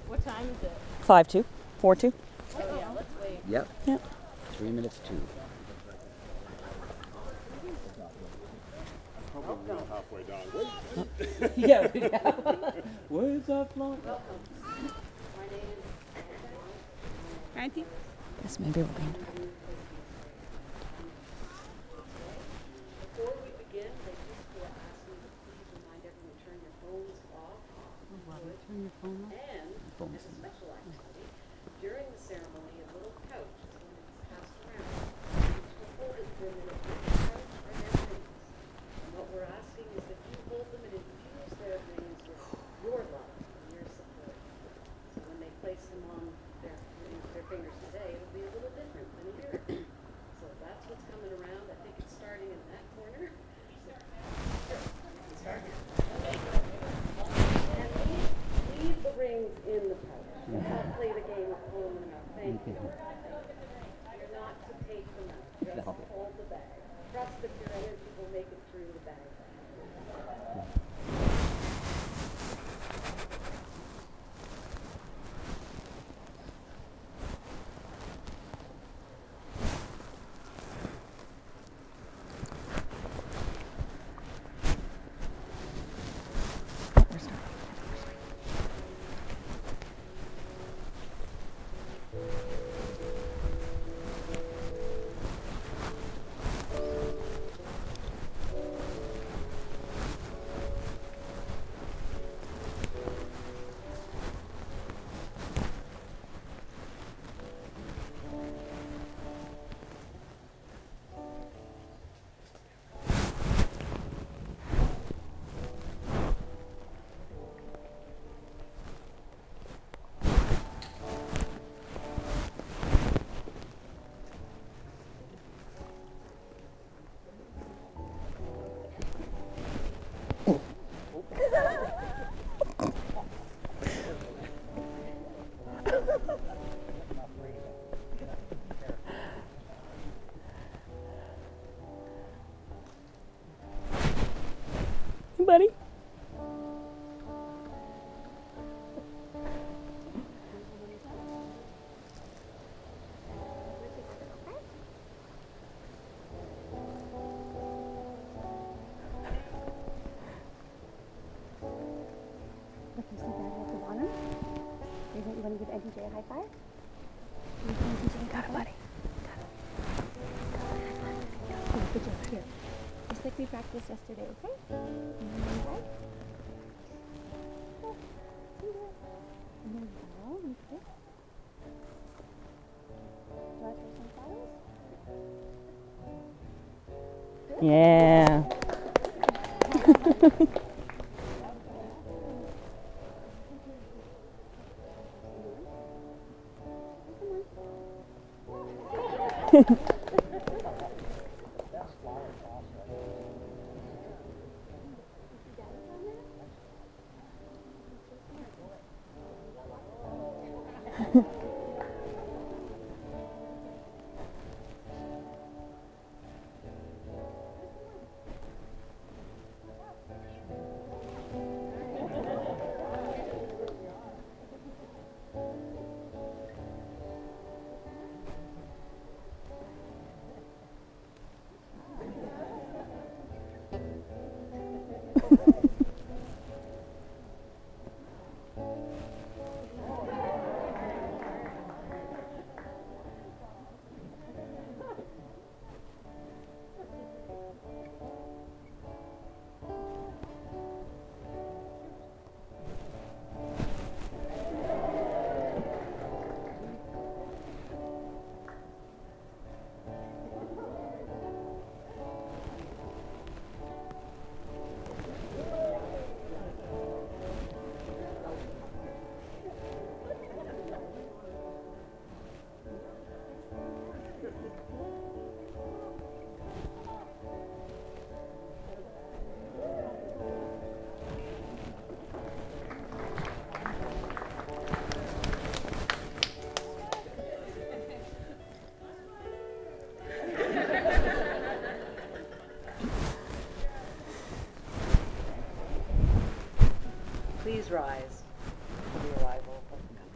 What time is it? 5-2, 4-2. Oh yeah, let's wait. Yep. Yep. 3 minutes 2. Halfway down. Yeah. Where's that flight? Auntie? Yes, maybe we'll be in. Before we begin, they just ask me to please remind everyone to turn your phones off. Turn your phone off. And as a special activity, during the ceremony, a little couch is going to be passed around. Each will hold it for a minute with the couch or their rings. And what we're asking is that you hold them and infuse their rings with your love and your support. So when they place them on their fingers today, it'll be a little different than a year ago. So that's what's coming around. I think it's starting in that corner. And leave the rings in the pouch. I'll play the game at home enough. Thank you. You're not to take them out. Just hold the bag. Trust that your energy will make it through the bag. Buddy. Look, you see that at the bottom? You want to give NTJ a high five? NTJ, got it, buddy. Got it. Oh, good job. Here. Just like we practiced yesterday, okay? And then one side. And then down and kick. Last person follows. Yeah. Please rise for the arrival of the couple.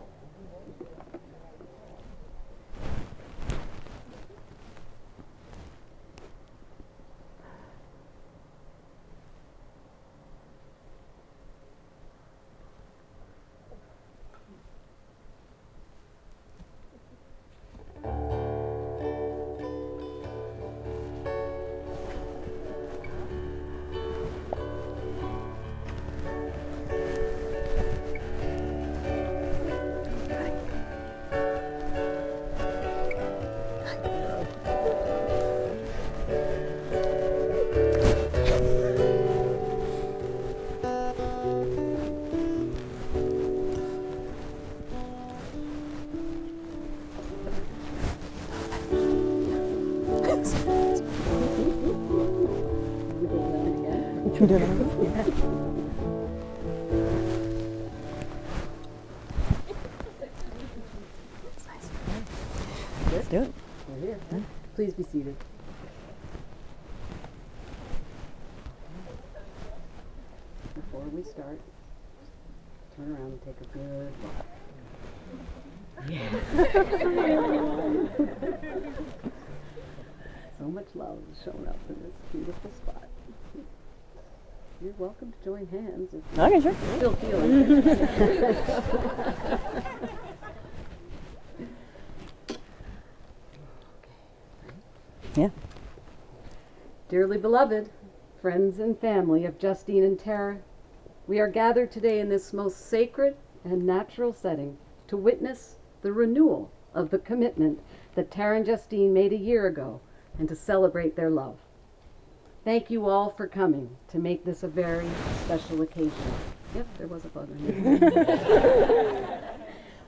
can do that. Let's do it. We're here. Huh? Please be seated. Before we start, turn around and take a good look. So much love is showing up in this beautiful spot. You're welcome to join hands if Okay, sure. you still feel it. Yeah. Dearly beloved, friends and family of Justine and Tara, we are gathered today in this most sacred and natural setting to witness the renewal of the commitment that Tara and Justine made a year ago and to celebrate their love. Thank you all for coming to make this a very special occasion. Yep, there was a bug on there.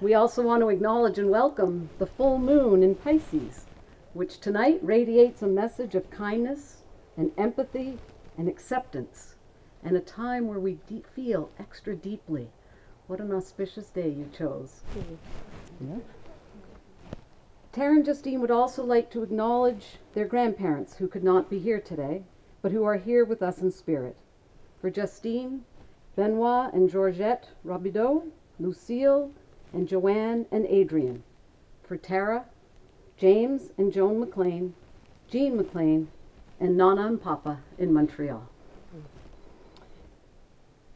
We also want to acknowledge and welcome the full moon in Pisces, which tonight radiates a message of kindness and empathy and acceptance, and a time where we feel extra deeply. What an auspicious day you chose. Yeah. Tara and Justine would also like to acknowledge their grandparents who could not be here today, but who are here with us in spirit. For Justine, Benoit and Georgette Robideau, Lucille and Joanne and Adrian. For Tara, James and Joan McLean, Jean McLean, and Nana and Papa in Montreal.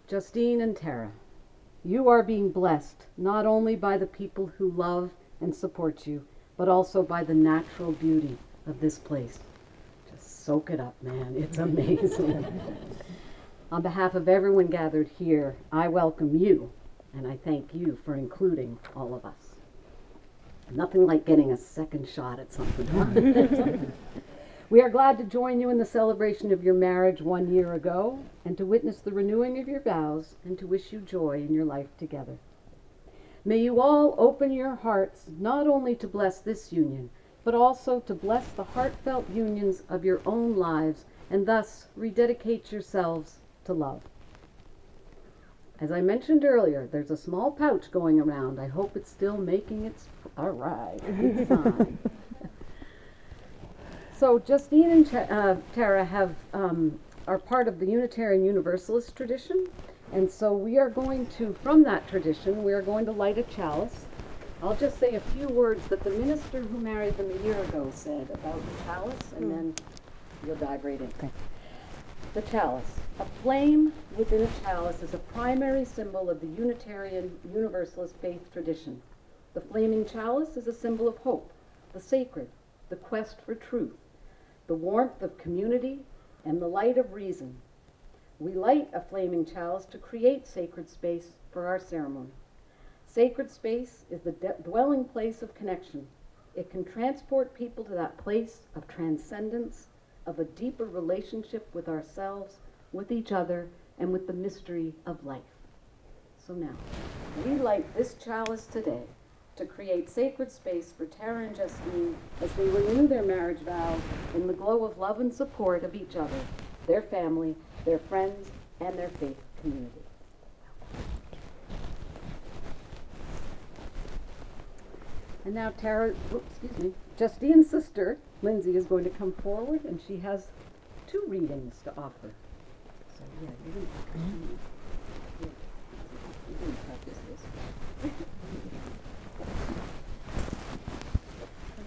Justine and Tara, you are being blessed not only by the people who love and support you, but also by the natural beauty of this place. Just soak it up, man. It's amazing. On behalf of everyone gathered here, I welcome you, and I thank you for including all of us. Nothing like getting a second shot at something, huh? We are glad to join you in the celebration of your marriage 1 year ago, and to witness the renewing of your vows, and to wish you joy in your life together. May you all open your hearts not only to bless this union, but also to bless the heartfelt unions of your own lives, and thus rededicate yourselves to love. As I mentioned earlier, there's a small pouch going around. I hope it's still making its... All right, it's fine. So Justine and Tara are part of the Unitarian Universalist tradition, and so we are going to, from that tradition, we are going to light a chalice. I'll just say a few words that the minister who married them a year ago said about the chalice, and then you'll dive right in. Okay. The chalice. A flame within a chalice is a primary symbol of the Unitarian Universalist faith tradition. The flaming chalice is a symbol of hope, the sacred, the quest for truth, the warmth of community, and the light of reason. We light a flaming chalice to create sacred space for our ceremony. Sacred space is the dwelling place of connection. It can transport people to that place of transcendence, of a deeper relationship with ourselves, with each other, and with the mystery of life. So now, we light this chalice today to create sacred space for Tara and Justine as they renew their marriage vows in the glow of love and support of each other, their family, their friends, and their faith community. And now Justine's sister, Lindsay, is going to come forward, and she has 2 readings to offer. So yeah, you're going to practice this.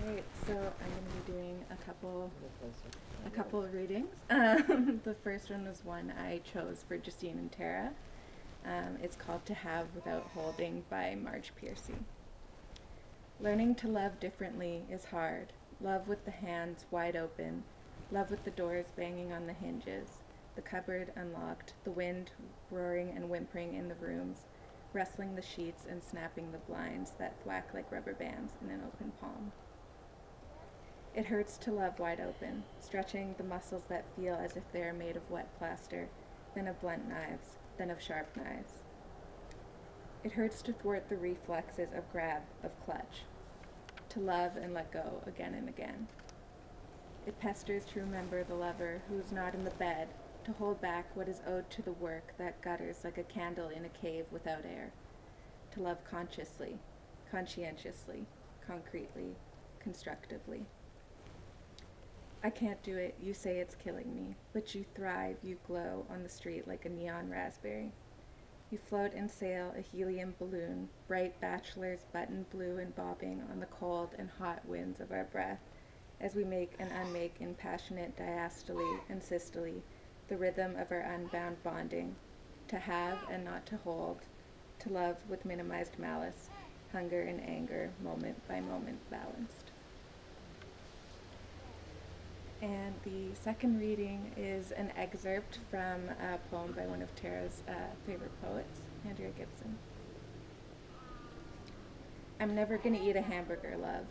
Alright, so I'm going to be doing a couple of readings. The first one was one I chose for Justine and Tara. It's called To Have Without Holding by Marge Piercy. Learning to love differently is hard. Love with the hands wide open. Love with the doors banging on the hinges. The cupboard unlocked. The wind roaring and whimpering in the rooms. Rustling the sheets and snapping the blinds that thwack like rubber bands in an open palm. It hurts to love wide open, stretching the muscles that feel as if they are made of wet plaster, then of blunt knives, then of sharp knives. It hurts to thwart the reflexes of grab, of clutch, to love and let go again and again. It pesters to remember the lover who is not in the bed, to hold back what is owed to the work that gutters like a candle in a cave without air, to love consciously, conscientiously, concretely, constructively. I can't do it, you say it's killing me, but you thrive, you glow on the street like a neon raspberry. You float and sail a helium balloon, bright bachelors button blue and bobbing on the cold and hot winds of our breath, as we make and unmake in passionate diastole and systole the rhythm of our unbound bonding, to have and not to hold, to love with minimized malice, hunger and anger, moment by moment balanced. And the second reading is an excerpt from a poem by one of Tara's favorite poets, Andrea Gibson. I'm never gonna eat a hamburger, love.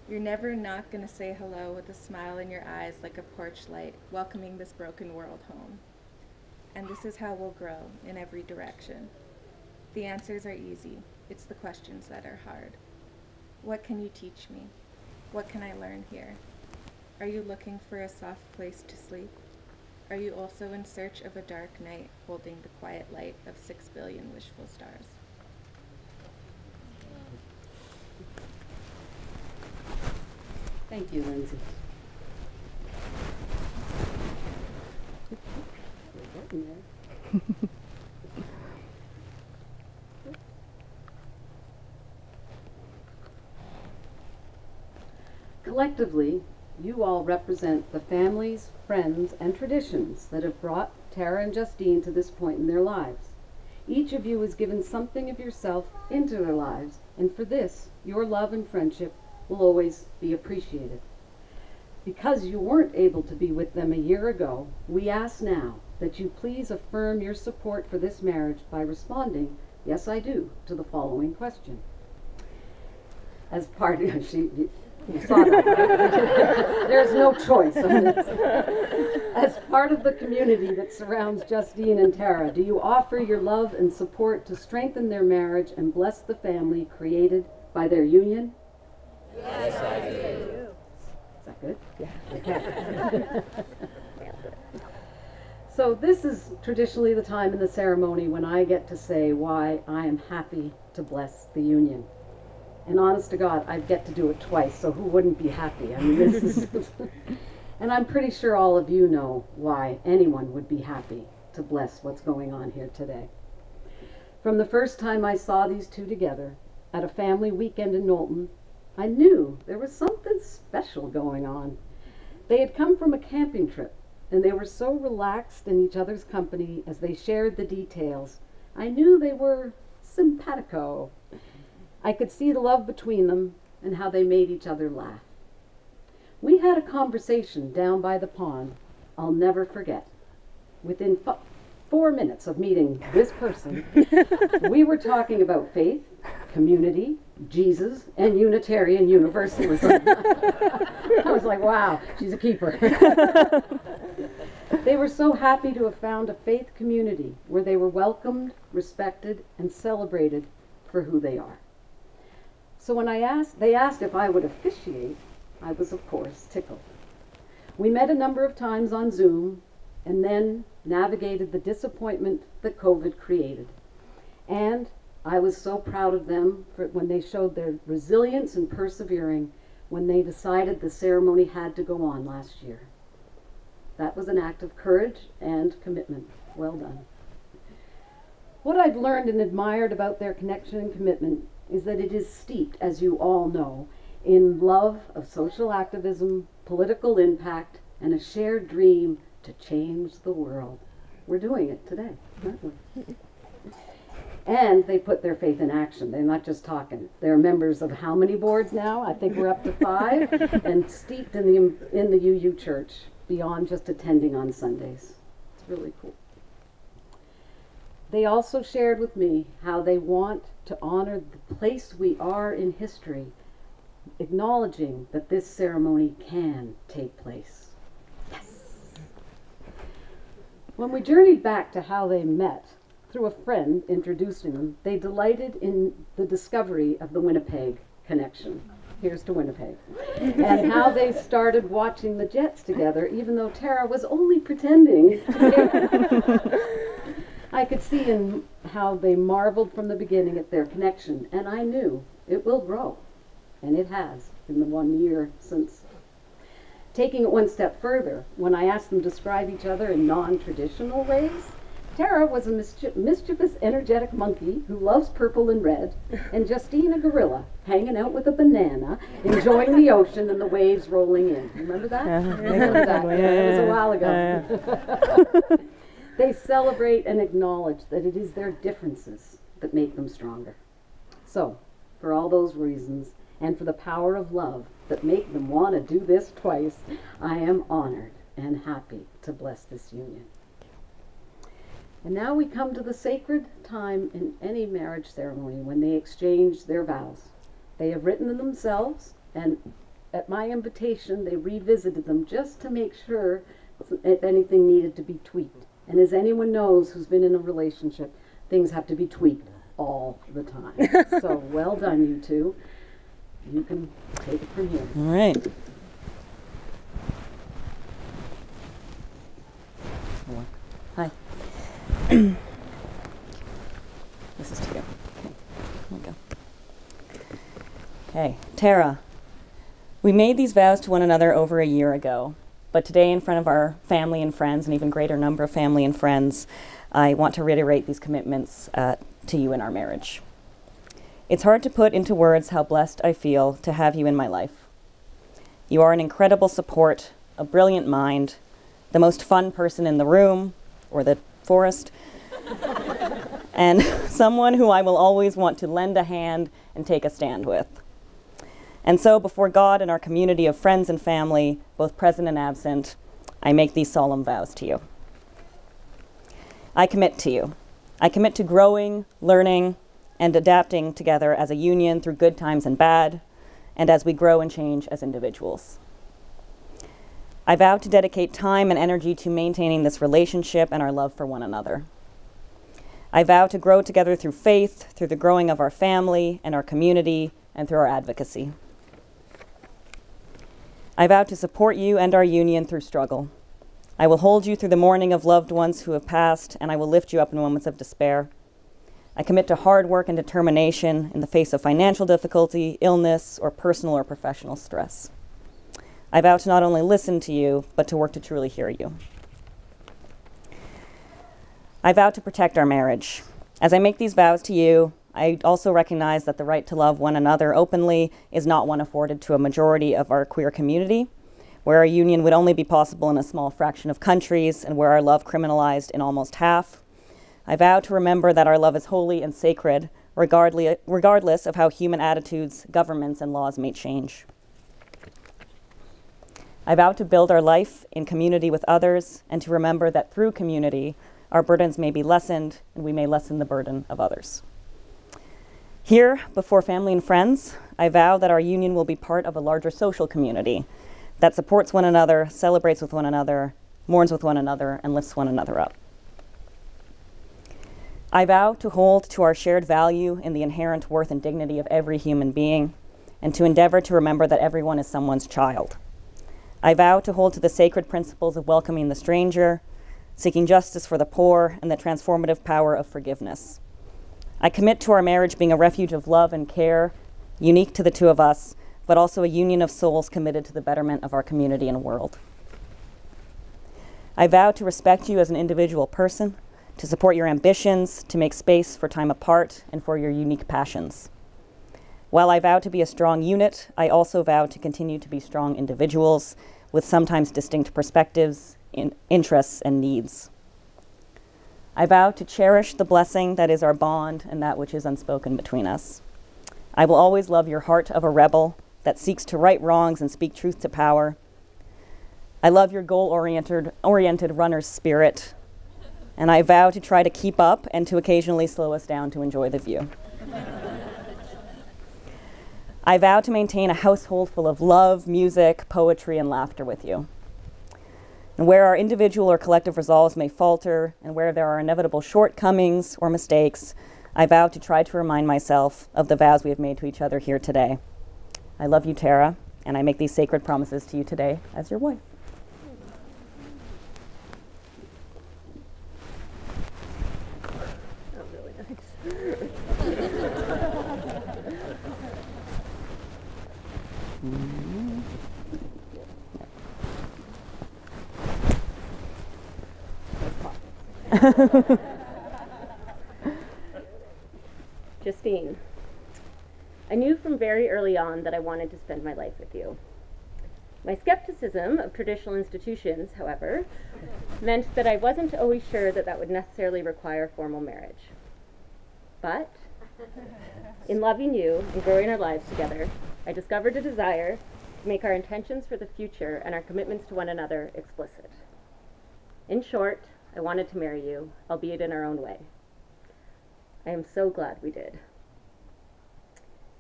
You're never not gonna say hello with a smile in your eyes like a porch light, welcoming this broken world home. And this is how we'll grow in every direction. The answers are easy. It's the questions that are hard. What can you teach me? What can I learn here? Are you looking for a soft place to sleep? Are you also in search of a dark night holding the quiet light of 6 billion wishful stars? Thank you, Lindsay. Collectively, you all represent the families, friends, and traditions that have brought Tara and Justine to this point in their lives. Each of you has given something of yourself into their lives, and for this, your love and friendship will always be appreciated. Because you weren't able to be with them a year ago, we ask now that you please affirm your support for this marriage by responding, "Yes, I do," to the following question. As part of, you saw that, right? There's no choice on this. As part of the community that surrounds Justine and Tara, do you offer your love and support to strengthen their marriage and bless the family created by their union? Yes, I do. Is that good? Yeah. Okay. So this is traditionally the time in the ceremony when I get to say why I am happy to bless the union. And honest to God, I get to do it twice, so who wouldn't be happy? I mean, this is... And I'm pretty sure all of you know why anyone would be happy to bless what's going on here today. From the first time I saw these two together at a family weekend in Knowlton, I knew there was something special going on. They had come from a camping trip, and they were so relaxed in each other's company as they shared the details. I knew they were simpatico. I could see the love between them and how they made each other laugh. We had a conversation down by the pond I'll never forget. Within 4 minutes of meeting this person, we were talking about faith, community, Jesus, and Unitarian Universalism. I was like, wow, she's a keeper. They were so happy to have found a faith community where they were welcomed, respected, and celebrated for who they are. So when they asked if I would officiate, I was, of course, tickled. We met a number of times on Zoom and then navigated the disappointment that COVID created. And I was so proud of them for when they showed their resilience and persevering when they decided the ceremony had to go on last year. That was an act of courage and commitment. Well done. What I've learned and admired about their connection and commitment is that it is steeped, as you all know, in love of social activism, political impact, and a shared dream to change the world. We're doing it today, aren't we? And they put their faith in action. They're not just talking. They're members of how many boards now? I think we're up to 5, and steeped in the UU Church beyond just attending on Sundays. It's really cool. They also shared with me how they want to honor the place we are in history, acknowledging that this ceremony can take place. Yes! When we journeyed back to how they met, through a friend introducing them, they delighted in the discovery of the Winnipeg connection. here's to Winnipeg, and how they started watching the Jets together, even though Tara was only pretending. I could see in how they marveled from the beginning at their connection, and I knew it will grow, and it has in the 1 year since. Taking it one step further, when I asked them to describe each other in non-traditional ways, Tara was a mischievous, energetic monkey who loves purple and red, and Justine a gorilla, hanging out with a banana, enjoying the ocean and the waves rolling in. Remember that? Remember that? It was a while ago. They celebrate and acknowledge that it is their differences that make them stronger. So, for all those reasons, and for the power of love that make them want to do this twice, I am honored and happy to bless this union. And now we come to the sacred time in any marriage ceremony when they exchange their vows. They have written them themselves, and at my invitation, they revisited them just to make sure if anything needed to be tweaked. And as anyone knows who's been in a relationship, things have to be tweaked all the time. So well done, you two. You can take it from here. All right. Hi. This is to you. Okay, here we go. Okay, Tara, we made these vows to one another over a year ago, but today in front of our family and friends, an even greater number of family and friends, I want to reiterate these commitments to you in our marriage. It's hard to put into words how blessed I feel to have you in my life. You are an incredible support, a brilliant mind, the most fun person in the room, or the forest, and someone who I will always want to lend a hand and take a stand with. And so before God and our community of friends and family, both present and absent, I make these solemn vows to you. I commit to you. I commit to growing, learning, and adapting together as a union through good times and bad, and as we grow and change as individuals. I vow to dedicate time and energy to maintaining this relationship and our love for one another. I vow to grow together through faith, through the growing of our family and our community, and through our advocacy. I vow to support you and our union through struggle. I will hold you through the mourning of loved ones who have passed, and I will lift you up in moments of despair. I commit to hard work and determination in the face of financial difficulty, illness, or personal or professional stress. I vow to not only listen to you, but to work to truly hear you. I vow to protect our marriage. As I make these vows to you, I also recognize that the right to love one another openly is not one afforded to a majority of our queer community, where our union would only be possible in a small fraction of countries and where our love criminalized in almost half. I vow to remember that our love is holy and sacred, regardless of how human attitudes, governments, and laws may change. I vow to build our life in community with others and to remember that through community, our burdens may be lessened and we may lessen the burden of others. Here, before family and friends, I vow that our union will be part of a larger social community that supports one another, celebrates with one another, mourns with one another, and lifts one another up. I vow to hold to our shared value in the inherent worth and dignity of every human being, and to endeavor to remember that everyone is someone's child. I vow to hold to the sacred principles of welcoming the stranger, seeking justice for the poor, and the transformative power of forgiveness. I commit to our marriage being a refuge of love and care, unique to the two of us, but also a union of souls committed to the betterment of our community and world. I vow to respect you as an individual person, to support your ambitions, to make space for time apart, and for your unique passions. While I vow to be a strong unit, I also vow to continue to be strong individuals with sometimes distinct perspectives, interests, and needs. I vow to cherish the blessing that is our bond and that which is unspoken between us. I will always love your heart of a rebel that seeks to right wrongs and speak truth to power. I love your goal-oriented runner's spirit, and I vow to try to keep up and to occasionally slow us down to enjoy the view. I vow to maintain a household full of love, music, poetry, and laughter with you. And where our individual or collective resolves may falter, and where there are inevitable shortcomings or mistakes, I vow to try to remind myself of the vows we have made to each other here today. I love you, Tara, and I make these sacred promises to you today as your wife. Oh, really nice. Justine, I knew from very early on that I wanted to spend my life with you. My skepticism of traditional institutions, however, meant that I wasn't always sure that that would necessarily require formal marriage. But in loving you and growing our lives together, I discovered a desire to make our intentions for the future and our commitments to one another explicit. In short, I wanted to marry you, albeit in our own way. I am so glad we did.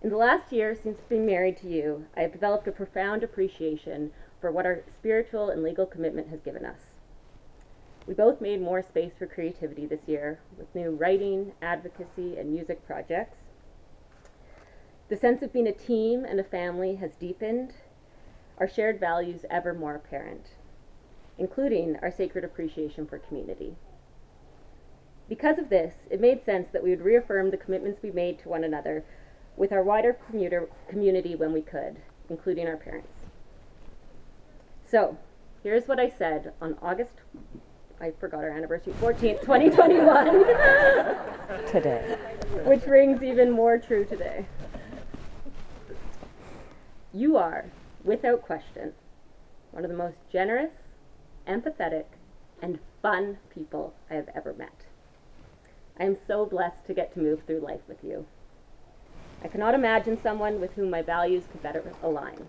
In the last year since being married to you, I have developed a profound appreciation for what our spiritual and legal commitment has given us. We both made more space for creativity this year with new writing, advocacy, and music projects. The sense of being a team and a family has deepened, our shared values ever more apparent, including our sacred appreciation for community. Because of this, it made sense that we would reaffirm the commitments we made to one another with our wider community when we could, including our parents. So, here's what I said on August, I forgot our anniversary, 14th, 2021. Today. Which rings even more true today. You are, without question, one of the most generous, empathetic, and fun people I have ever met. I am so blessed to get to move through life with you. I cannot imagine someone with whom my values could better align.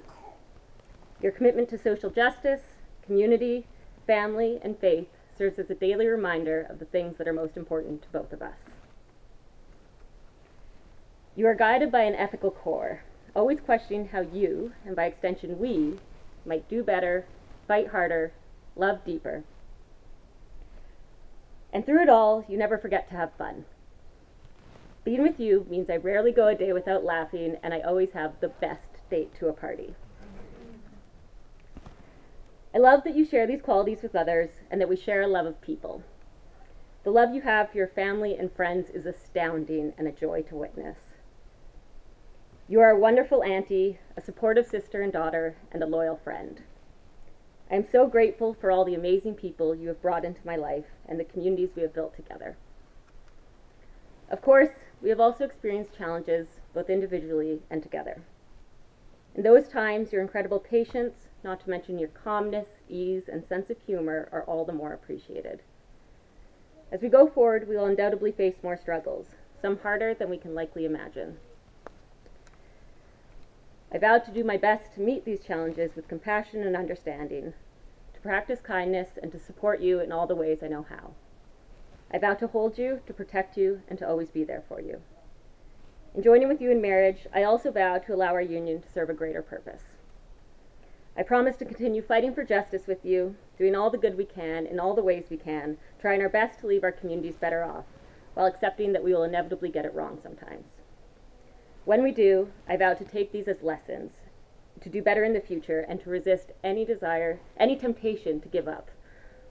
Your commitment to social justice, community, family, and faith serves as a daily reminder of the things that are most important to both of us. You are guided by an ethical core, always questioning how you, and by extension we, might do better, fight harder, love deeper. And through it all, you never forget to have fun. Being with you means I rarely go a day without laughing, and I always have the best date to a party. I love that you share these qualities with others and that we share a love of people. The love you have for your family and friends is astounding and a joy to witness. You are a wonderful auntie, a supportive sister and daughter, and a loyal friend. I am so grateful for all the amazing people you have brought into my life and the communities we have built together. Of course, we have also experienced challenges, both individually and together. In those times, your incredible patience, not to mention your calmness, ease, and sense of humor are all the more appreciated. As we go forward, we will undoubtedly face more struggles, some harder than we can likely imagine. I vow to do my best to meet these challenges with compassion and understanding, to practice kindness, and to support you in all the ways I know how. I vow to hold you, to protect you, and to always be there for you. In joining with you in marriage, I also vow to allow our union to serve a greater purpose. I promise to continue fighting for justice with you, doing all the good we can in all the ways we can, trying our best to leave our communities better off, while accepting that we will inevitably get it wrong sometimes. When we do, I vow to take these as lessons, to do better in the future, and to resist any temptation to give up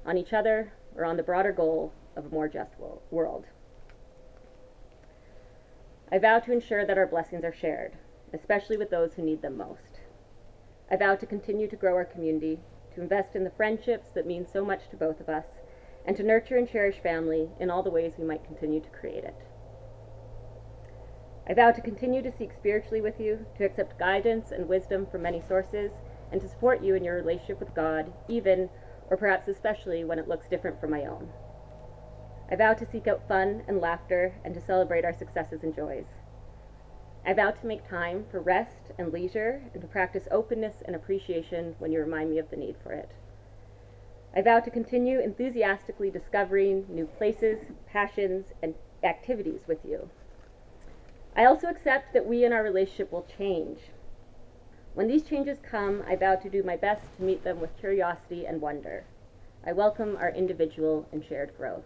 on each other or on the broader goal of a more just world. I vow to ensure that our blessings are shared, especially with those who need them most. I vow to continue to grow our community, to invest in the friendships that mean so much to both of us, and to nurture and cherish family in all the ways we might continue to create it. I vow to continue to seek spiritually with you, to accept guidance and wisdom from many sources, and to support you in your relationship with God, even, or perhaps especially, when it looks different from my own. I vow to seek out fun and laughter and to celebrate our successes and joys. I vow to make time for rest and leisure and to practice openness and appreciation when you remind me of the need for it. I vow to continue enthusiastically discovering new places, passions, and activities with you. I also accept that we in our relationship will change. When these changes come, I vow to do my best to meet them with curiosity and wonder. I welcome our individual and shared growth.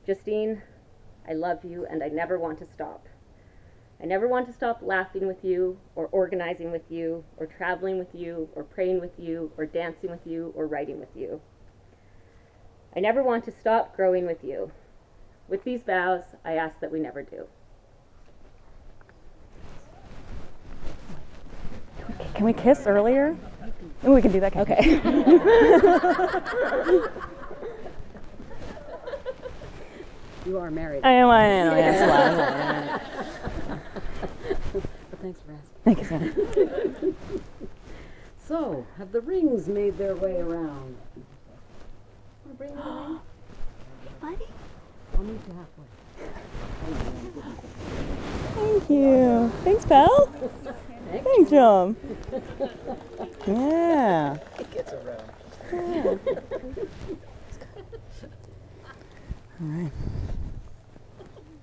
Justine, I love you and I never want to stop. I never want to stop laughing with you, or organizing with you, or traveling with you, or praying with you, or dancing with you, or writing with you. I never want to stop growing with you. With these vows, I ask that we never do. Can we kiss earlier? Oh, we can do that. Okay. You are married. I know, yes. But thanks for asking. Thank you, Sarah. So, have the rings made their way around? Want to bring in the ring? Buddy? I'll meet you halfway. Thank you. Thanks, pal. Thanks, John. Yeah. It gets around. Yeah. All right.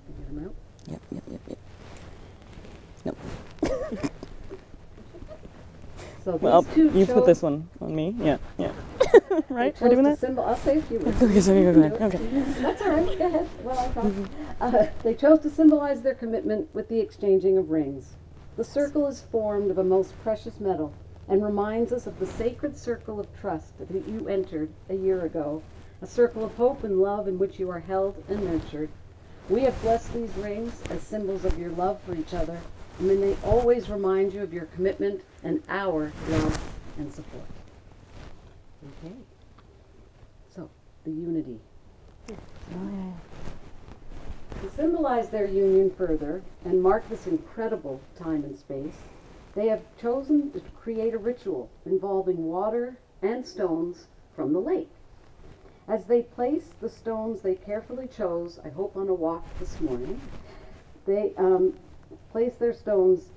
Get them out. Yep. Nope. So these Well, two you chose, put this one on me. Yeah. Right? they We're doing chose that? to I'll say a few words. Okay, so you go ahead. Okay. That's all right. Go ahead. Well, I thought. They chose to symbolize their commitment with the exchanging of rings. The circle is formed of a most precious metal and reminds us of the sacred circle of trust that you entered a year ago, a circle of hope and love in which you are held and nurtured. We have blessed these rings as symbols of your love for each other, and may they always remind you of your commitment and our love and support. Okay. So, the unity. To symbolize their union further and mark this incredible time and space, they have chosen to create a ritual involving water and stones from the lake. As they place the stones they carefully chose, I hope on a walk this morning, they place their stones,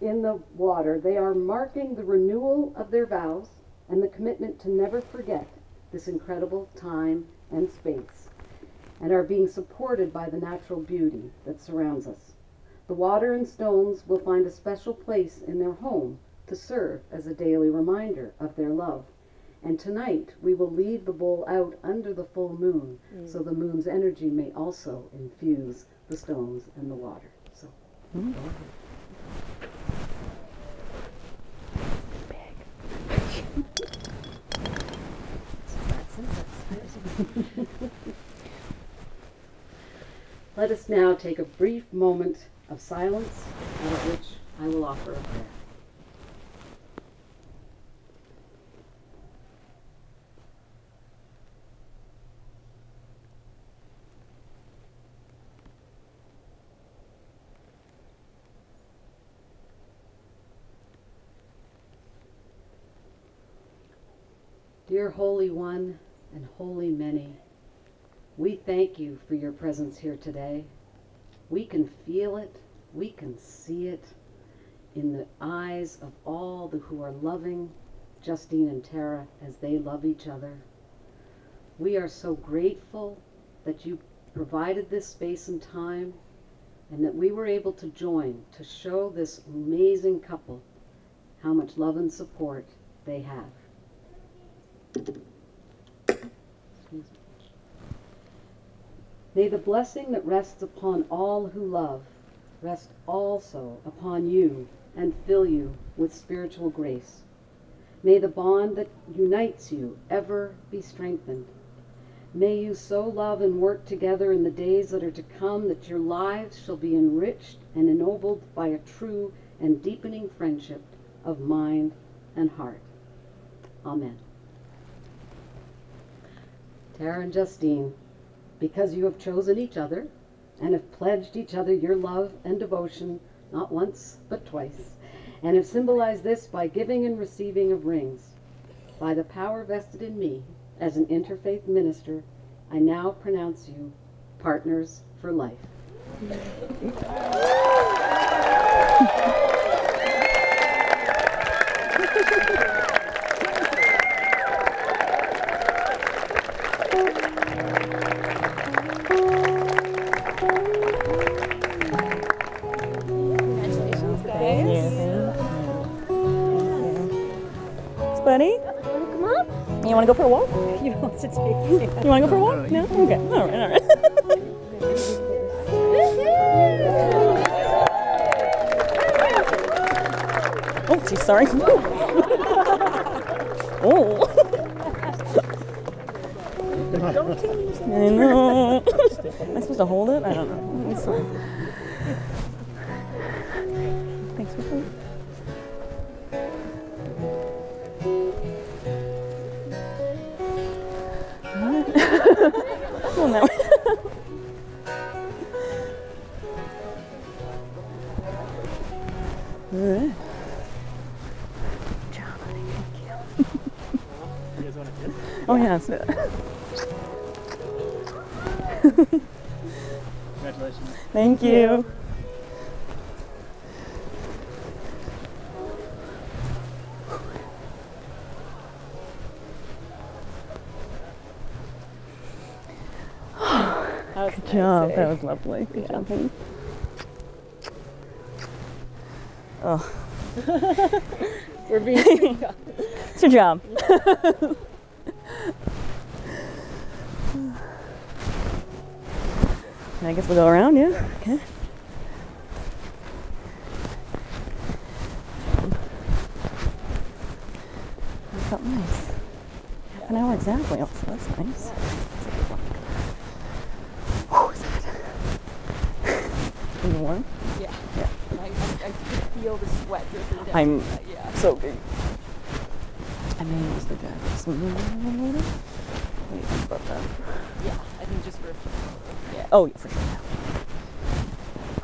in the water. They are marking the renewal of their vows and the commitment to never forget this incredible time and space, and are being supported by the natural beauty that surrounds us. The water and stones will find a special place in their home to serve as a daily reminder of their love. And tonight we will leave the bowl out under the full moon, so the moon's energy may also infuse the stones and the water. So, go ahead. Let us now take a brief moment of silence, out of which I will offer a prayer. Dear Holy One and Holy Many, we thank you for your presence here today. We can feel it, we can see it in the eyes of all who are loving Justine and Tara as they love each other. We are so grateful that you provided this space and time, and that we were able to join to show this amazing couple how much love and support they have. May the blessing that rests upon all who love rest also upon you and fill you with spiritual grace. May the bond that unites you ever be strengthened. May you so love and work together in the days that are to come that your lives shall be enriched and ennobled by a true and deepening friendship of mind and heart. Amen. Tara and Justine, because you have chosen each other and have pledged each other your love and devotion, not once but twice, and have symbolized this by giving and receiving of rings, by the power vested in me as an interfaith minister, I now pronounce you partners for life. Buddy? Come up. You want to go for a walk? You want to take You want to go for a walk? No? Okay. All right. Oh, geez, sorry. Oh. I know. Am I supposed to hold it? I don't know. It's fine. Thanks for coming. Oh, no. All right. Good job, honey. Thank you. You guys want a kiss? Oh, yeah, let's do it. Congratulations. Thank you. Good job. That was lovely. Good job. Oh. We're being It's your job. I guess we'll go around, yeah? Okay. That felt nice. Half an hour exactly, also. That's nice. Whew, is that? Are you warm? Yeah. Yeah. I could feel the sweat dripping down. I'm Yeah. so good. I may use the jacket. What do you think about that? Yeah, I think just for a few hours. Yeah. Oh, yeah, for sure.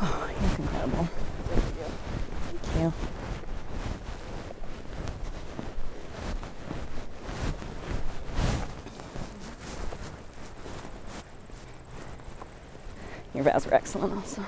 Oh, you look incredible. There we go. Thank you. Your vows were excellent also.